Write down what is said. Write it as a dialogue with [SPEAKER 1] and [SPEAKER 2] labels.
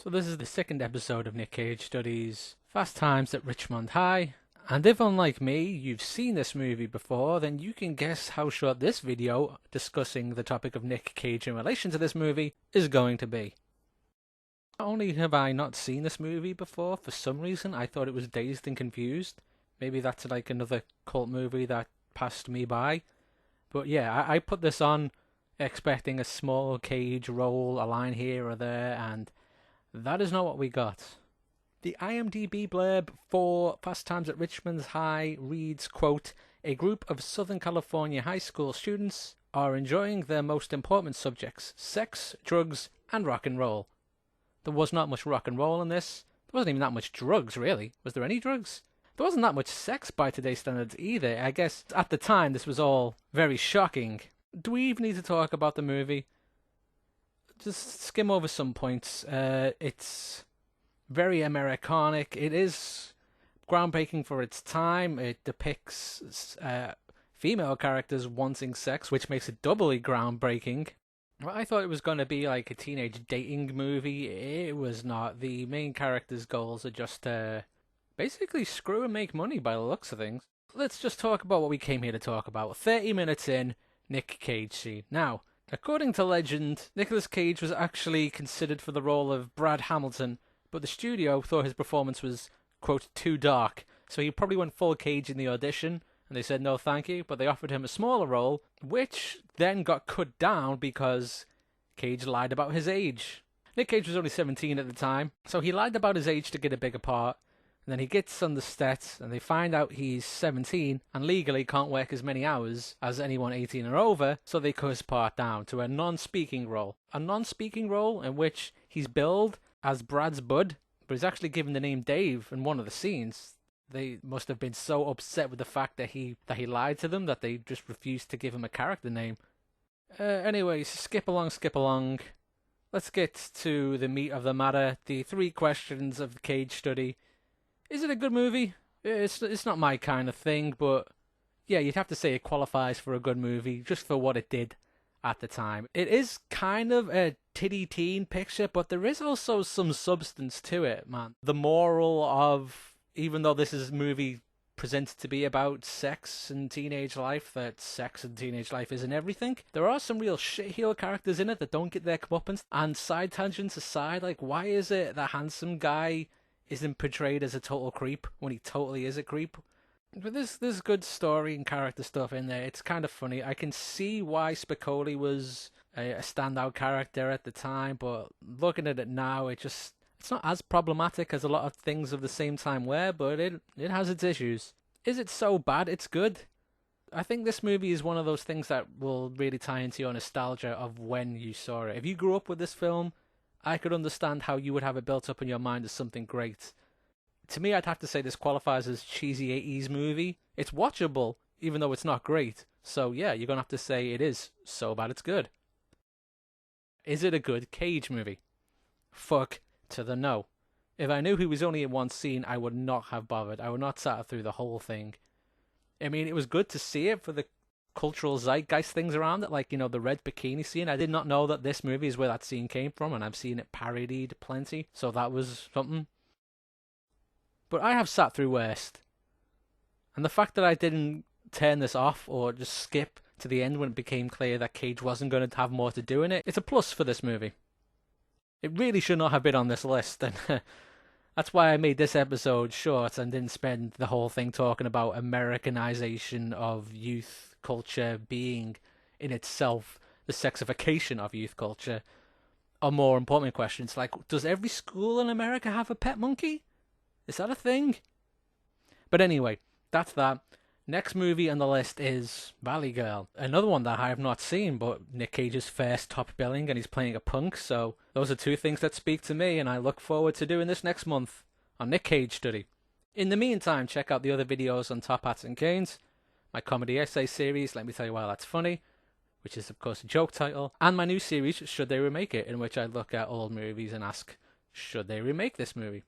[SPEAKER 1] So this is the second episode of Nic Cage Studies Fast Times at Richmond High. And if, unlike me, you've seen this movie before, then you can guess how short this video, discussing the topic of Nic Cage in relation to this movie, is going to be. Not only have I not seen this movie before, for some reason I thought it was Dazed and Confused. Maybe that's like another cult movie that passed me by. But yeah, I put this on expecting a small Cage role, a line here or there, and that is not what we got. The IMDb blurb for Fast Times at Richmond High reads, quote, "A group of Southern California high school students are enjoying their most important subjects, sex, drugs, and rock and roll." There was not much rock and roll in this. There wasn't even that much drugs, really. Was there any drugs? There wasn't that much sex by today's standards either. I guess at the time this was all very shocking. Do we even need to talk about the movie? Just skim over some points. It's very Americanic. It is groundbreaking for its time. It depicts female characters wanting sex, which makes it doubly groundbreaking. Well, I thought it was going to be like a teenage dating movie. It was not. The main character's goals are just basically screw and make money by the looks of things. Let's just talk about what we came here to talk about. 30 minutes in, Nic Cage scene. Now, according to legend, Nicolas Cage was actually considered for the role of Brad Hamilton, but the studio thought his performance was, quote, too dark, so he probably went full Cage in the audition, and they said no thank you, but they offered him a smaller role, which then got cut down because Cage lied about his age. Nic Cage was only 17 at the time, so he lied about his age to get a bigger part. And then he gets on the set, and they find out he's 17 and legally can't work as many hours as anyone 18 or over, so they cut his part down to a non-speaking role. A non-speaking role in which he's billed as Brad's bud, but he's actually given the name Dave in one of the scenes. They must have been so upset with the fact that he lied to them that they just refused to give him a character name. Anyway, skip along. Let's get to the meat of the matter, the 3 questions of the Cage study. Is it a good movie? It's not my kind of thing, but yeah, you'd have to say it qualifies for a good movie just for what it did at the time. It is kind of a titty teen picture, but there is also some substance to it, man. The moral of, even though this is a movie presented to be about sex and teenage life, that sex and teenage life isn't everything. There are some real shitheel characters in it that don't get their comeuppance. And side tangents aside, like, why is it the handsome guy isn't portrayed as a total creep when he totally is a creep? But there's good story and character stuff in there. It's kind of funny. I can see why Spicoli was a standout character at the time, but looking at it now, it's not as problematic as a lot of things of the same time were, but it has its issues. Is it so bad it's good? I think this movie is one of those things that will really tie into your nostalgia of when you saw it. If you grew up with this film, I could understand how you would have it built up in your mind as something great. To me, I'd have to say this qualifies as cheesy 80s movie. It's watchable, even though it's not great. So yeah, you're going to have to say it is so bad it's good. Is it a good Cage movie? Fuck to the no. If I knew he was only in one scene, I would not have bothered. I would not sat through the whole thing. I mean, it was good to see it for the cultural zeitgeist things around it, like, you know, the red bikini scene. I did not know that this movie is where that scene came from, and I've seen it parodied plenty, so that was something. But I have sat through worst. And the fact that I didn't turn this off or just skip to the end when it became clear that Cage wasn't going to have more to do in it, it's a plus for this movie. It really should not have been on this list, and that's why I made this episode short and didn't spend the whole thing talking about Americanization of youth culture being in itself the sexification of youth culture. Or more important questions like, does every school in America have a pet monkey? Is that a thing? But anyway, that's that. Next movie on the list is Valley Girl. Another one that I have not seen, but Nic Cage's first top billing, and he's playing a punk, so those are 2 things that speak to me, and I look forward to doing this next month on Nic Cage Study. In the meantime, check out the other videos on Top Hats and Canes, my comedy essay series, Let Me Tell You Why That's Funny, which is of course a joke title, and my new series, Should They Remake It, in which I look at old movies and ask, should they remake this movie?